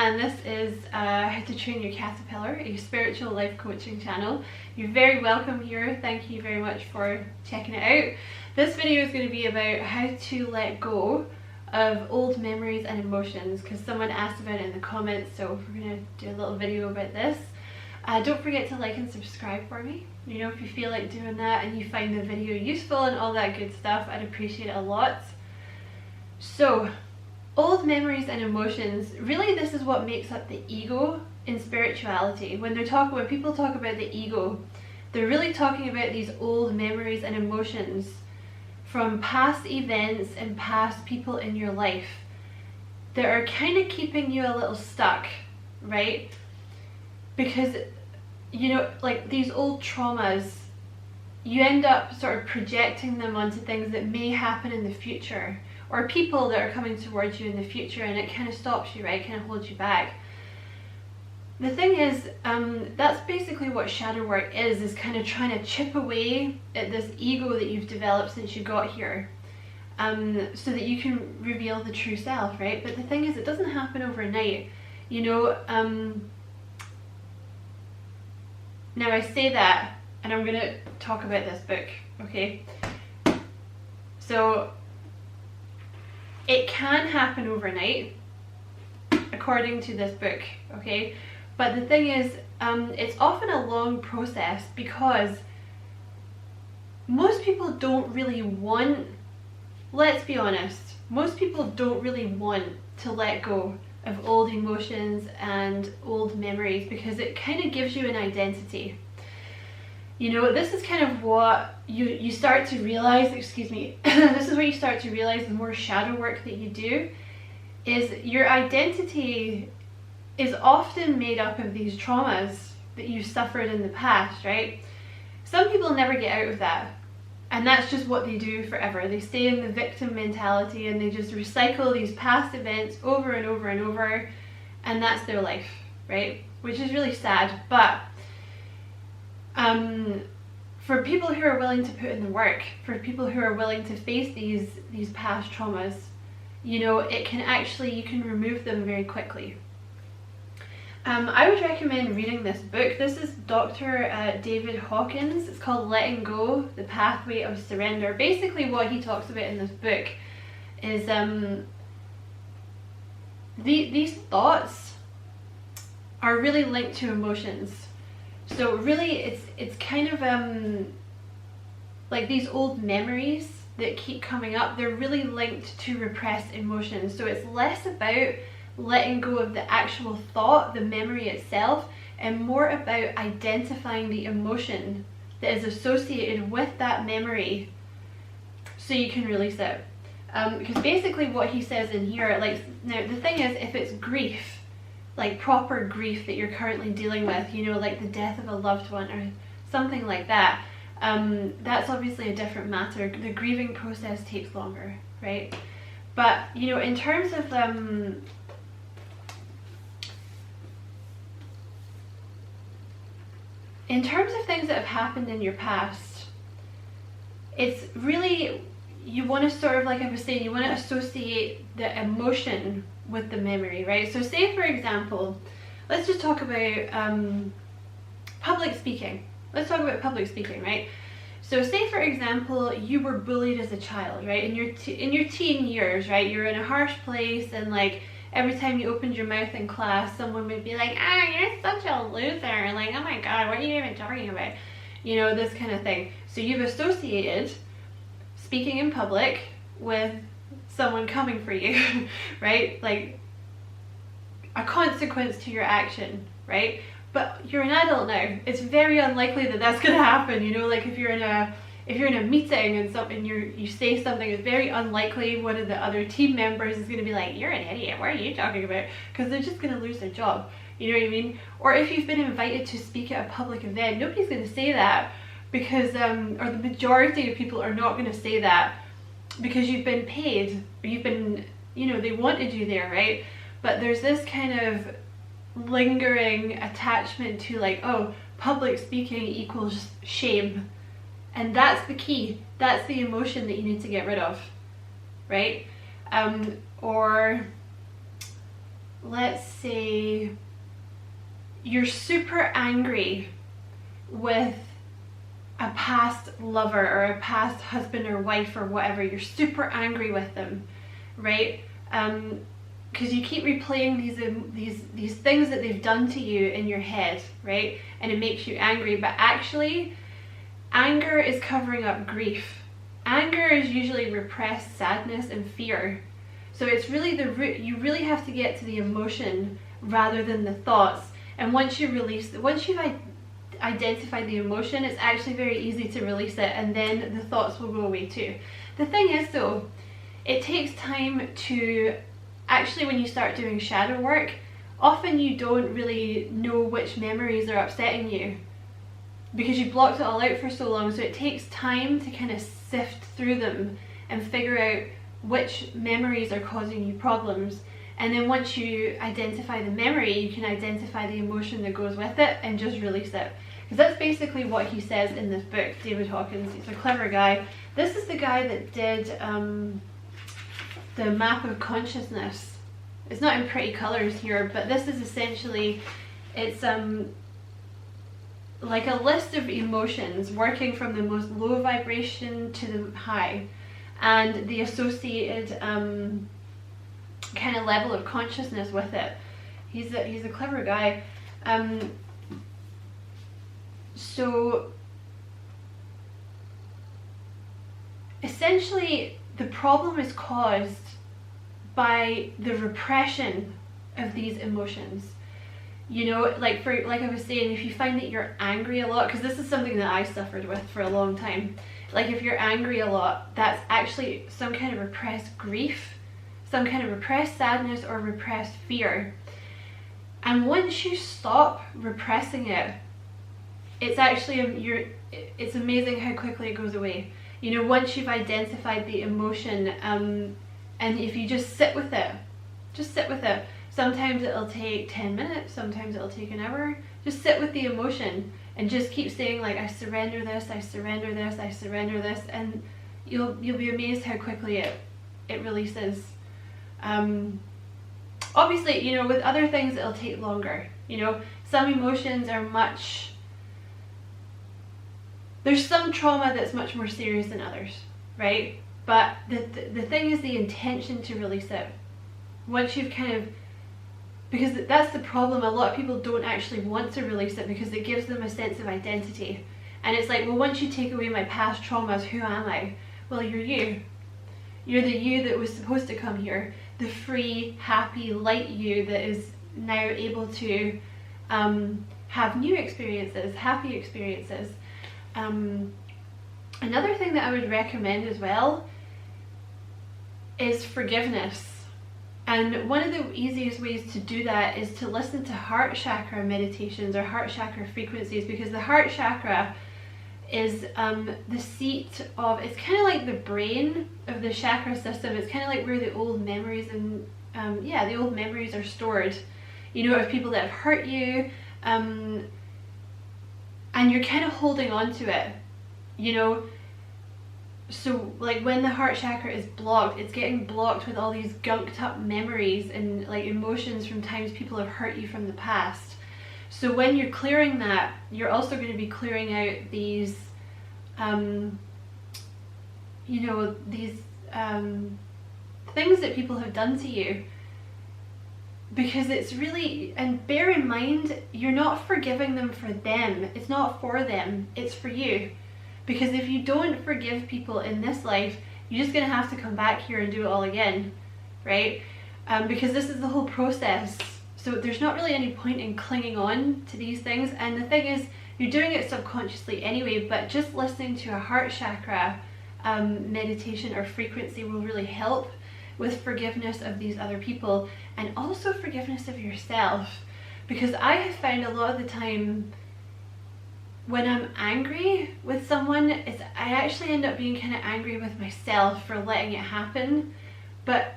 and this is How to Train Your Caterpillar, a spiritual life coaching channel. You're very welcome here. Thank you very much for checking it out. This video is going to be about how to let go of old memories and emotions, because someone asked about it in the comments, so we're going to do a little video about this. Don't forget to like and subscribe for me. You know, if you feel like doing that and you find the video useful and all that good stuff, I'd appreciate it a lot. So, old memories and emotions, really this is what makes up the ego in spirituality. When people talk about the ego, they're really talking about these old memories and emotions from past events and past people in your life that are kind of keeping you a little stuck, right? Because, you know, like these old traumas, you end up sort of projecting them onto things that may happen in the future, or people that are coming towards you in the future, and it kind of stops you, right? Kind of holds you back. The thing is, that's basically what shadow work is kind of trying to chip away at this ego that you've developed since you got here, so that you can reveal the true self, right? But the thing is, it doesn't happen overnight, you know. Now I say that, and I'm going to talk about this book, okay? So, it can happen overnight, according to this book, okay? But the thing is, it's often a long process, because most people don't really want, let's be honest, most people don't really want to let go of old emotions and old memories, because it kind of gives you an identity. You know, this is kind of what you start to realize, excuse me, this is what you start to realize the more shadow work that you do, is your identity is often made up of these traumas that you've suffered in the past, right? Some people never get out of that, and that's just what they do forever. They stay in the victim mentality and they just recycle these past events over and over and over, and that's their life, right? Which is really sad. But for people who are willing to put in the work, for people who are willing to face these past traumas, you know, it can actually, you can remove them very quickly. I would recommend reading this book. This is Dr. David Hawkins. It's called Letting Go, The Pathway of Surrender. Basically what he talks about in this book is these thoughts are really linked to emotions. So really it's kind of like these old memories that keep coming up, they're really linked to repressed emotions. So it's less about letting go of the actual thought, the memory itself, and more about identifying the emotion that is associated with that memory so you can release it. Because basically what he says in here, like, now the thing is, if it's grief, like proper grief that you're currently dealing with, you know, like the death of a loved one or something like that, that's obviously a different matter. The grieving process takes longer, right? But, you know, in terms of things that have happened in your past, it's really, you want to sort of, like I was saying, you want to associate the emotion with the memory, right? So say for example, let's just talk about public speaking. Let's talk about public speaking, right? So say for example, you were bullied as a child, right? In your teen years, right? You're in a harsh place, and like every time you opened your mouth in class, someone would be like, you're such a loser, like, oh my god, what are you even talking about? You know, this kind of thing. So you've associated speaking in public with someone coming for you, right? Like a consequence to your action, right? But you're an adult now. It's very unlikely that that's going to happen, you know, like if you're in a meeting and you say something, it's very unlikely one of the other team members is going to be like, you're an idiot, what are you talking about? Because they're just going to lose their job, you know what I mean? Or if you've been invited to speak at a public event, nobody's going to say that, because or the majority of people are not going to say that because you've been paid, or you've been, you know, they wanted you there, right? But there's this kind of lingering attachment to like, oh, public speaking equals shame. And that's the key. That's the emotion that you need to get rid of, right? Or let's say you're super angry with a past lover or a past husband or wife or whatever. You're super angry with them, right? Because you keep replaying these things that they've done to you in your head, right? And it makes you angry, but actually anger is covering up grief. Anger is usually repressed sadness and fear. So it's really the root. You really have to get to the emotion rather than the thoughts. And once you've identified the emotion, it's actually very easy to release it, and then the thoughts will go away too. The thing is though, it takes time to actually, when you start doing shadow work, often you don't really know which memories are upsetting you because you blocked it all out for so long. So it takes time to kind of sift through them and figure out which memories are causing you problems. And then once you identify the memory, you can identify the emotion that goes with it and just release it. Because that's basically what he says in this book, David Hawkins. He's a clever guy. This is the guy that did the map of consciousness. It's not in pretty colors here, but this is essentially, it's like a list of emotions working from the most low vibration to the high, and the associated kind of level of consciousness with it. He's a clever guy. So essentially the problem is caused by the repression of these emotions. You know, like I was saying, if you find that you're angry a lot, because this is something that I suffered with for a long time, like if you're angry a lot, that's actually some kind of repressed grief, some kind of repressed sadness or repressed fear. And once you stop repressing it, it's actually it's amazing how quickly it goes away. You know, once you've identified the emotion, and if you just sit with it, just sit with it. Sometimes it'll take 10 minutes, sometimes it'll take an hour. Just sit with the emotion and just keep saying, like, I surrender this, I surrender this, I surrender this, and you'll be amazed how quickly it releases. Obviously, you know, with other things it'll take longer. You know, some emotions are there's some trauma that's much more serious than others, right? But the thing is the intention to release it. Once you've kind of, because that's the problem, a lot of people don't actually want to release it because it gives them a sense of identity. And it's like, well, once you take away my past traumas, who am I? Well, you're you. You're the you that was supposed to come here. The free, happy, light you that is now able to have new experiences, happy experiences. Another thing that I would recommend as well is forgiveness. And one of the easiest ways to do that is to listen to heart chakra meditations or heart chakra frequencies, because the heart chakra is the seat of, it's kind of like the brain of the chakra system. It's kind of like where the old memories and the old memories are stored, you know, of people that have hurt you, and you're kind of holding on to it, you know. So like when the heart chakra is blocked, it's getting blocked with all these gunked up memories and like emotions from times people have hurt you from the past. So when you're clearing that, you're also going to be clearing out these you know, these things that people have done to you. Because it's really, and bear in mind, you're not forgiving them for them. It's not for them, it's for you. Because if you don't forgive people in this life, you're just going to have to come back here and do it all again, right? Because this is the whole process. So there's not really any point in clinging on to these things. And the thing is, you're doing it subconsciously anyway, but just listening to a heart chakra meditation or frequency will really help with forgiveness of these other people, and also forgiveness of yourself. Because I have found a lot of the time when I'm angry with someone, I actually end up being kind of angry with myself for letting it happen. But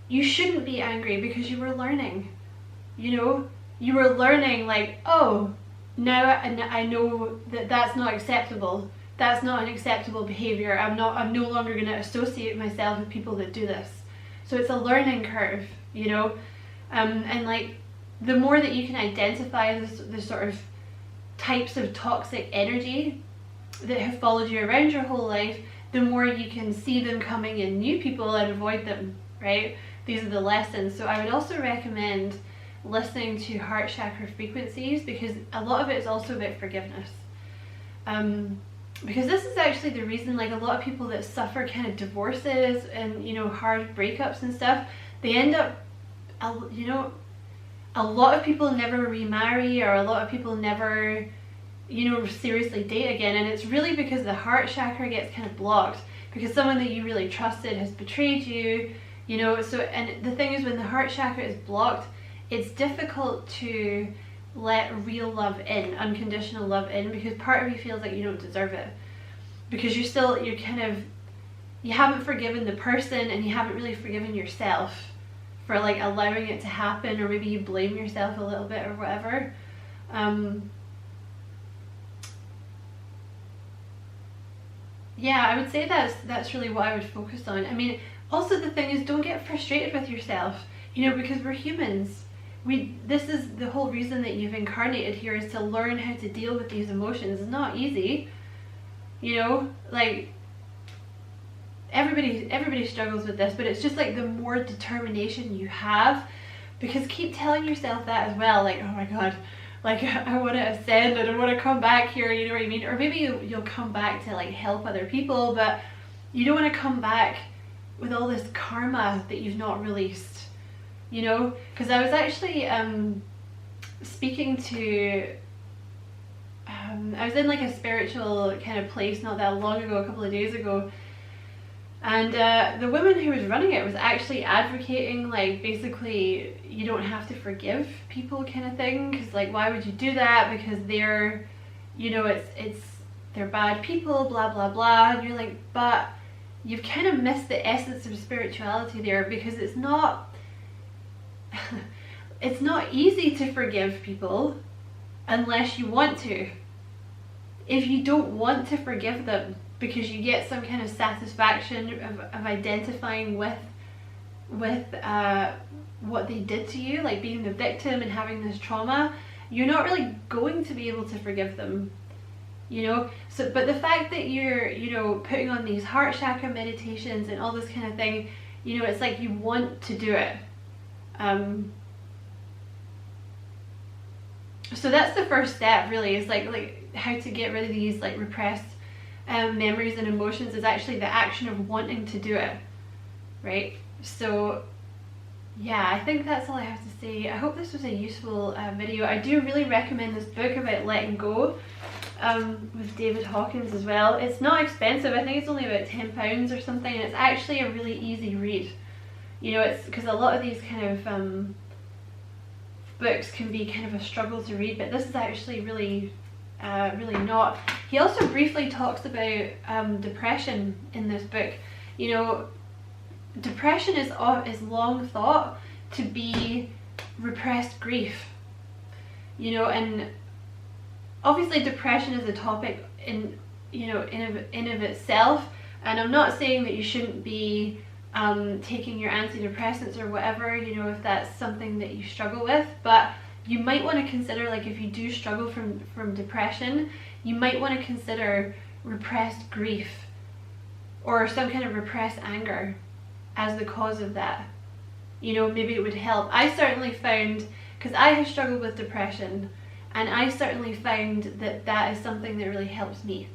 you shouldn't be angry because you were learning, you know? You were learning, like, oh, now I know that that's not acceptable. That's not an acceptable behavior. I'm no longer going to associate myself with people that do this. So it's a learning curve, you know? And like the more that you can identify the sort of types of toxic energy that have followed you around your whole life, the more you can see them coming in new people and avoid them, right? These are the lessons. So I would also recommend listening to heart chakra frequencies, because a lot of it is also about forgiveness. Because this is actually the reason, like, a lot of people that suffer kind of divorces and, you know, hard breakups and stuff, they end up, you know, a lot of people never remarry, or a lot of people never, you know, seriously date again. And it's really because the heart chakra gets kind of blocked, because someone that you really trusted has betrayed you, you know. So, and the thing is, when the heart chakra is blocked, it's difficult to let real love in, unconditional love in, because part of you feels like you don't deserve it, because you haven't forgiven the person, and you haven't really forgiven yourself for like allowing it to happen, or maybe you blame yourself a little bit or whatever. Yeah, I would say that's really what I would focus on. I mean, also the thing is, don't get frustrated with yourself, you know, because we're humans. This is the whole reason that you've incarnated here, is to learn how to deal with these emotions. It's not easy, you know, like everybody struggles with this, but it's just like the more determination you have, because keep telling yourself that as well, like, oh my god, like I want to ascend, I don't want to come back here, you know what I mean? Or maybe you'll come back to like help other people, but you don't want to come back with all this karma that you've not released, you know? Because I was actually speaking to I was in like a spiritual kind of place not that long ago, a couple of days ago, and the woman who was running it was actually advocating, like, basically you don't have to forgive people kind of thing, because like, why would you do that, because they're, you know, they're bad people, blah blah blah. And you're like, but you've kind of missed the essence of spirituality there, because it's not it's not easy to forgive people unless you want to. If you don't want to forgive them because you get some kind of satisfaction of identifying with what they did to you, like being the victim and having this trauma, you're not really going to be able to forgive them, you know. So, but the fact that you're, you know, putting on these heart chakra meditations and all this kind of thing, you know, it's like you want to do it. So that's the first step, really, is like how to get rid of these like repressed memories and emotions, is actually the action of wanting to do it, right? So yeah, I think that's all I have to say. I hope this was a useful video. I do really recommend this book about letting go, with David Hawkins as well. It's not expensive, I think it's only about £10 or something, and it's actually a really easy read. You know, it's because a lot of these kind of books can be kind of a struggle to read, but this is actually really not. He also briefly talks about depression in this book. You know, depression is long thought to be repressed grief, you know, and obviously depression is a topic in of itself, and I'm not saying that you shouldn't be taking your antidepressants or whatever, you know, if that's something that you struggle with, but you might want to consider, like, if you do struggle from depression, you might want to consider repressed grief or some kind of repressed anger as the cause of that. You know, maybe it would help. I certainly found, because I have struggled with depression, and I certainly found that that is something that really helps me.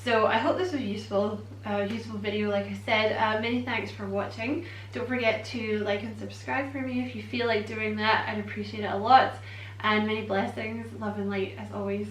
So I hope this was useful video, like I said. Many thanks for watching. Don't forget to like and subscribe for me if you feel like doing that. I'd appreciate it a lot. And many blessings, love and light as always.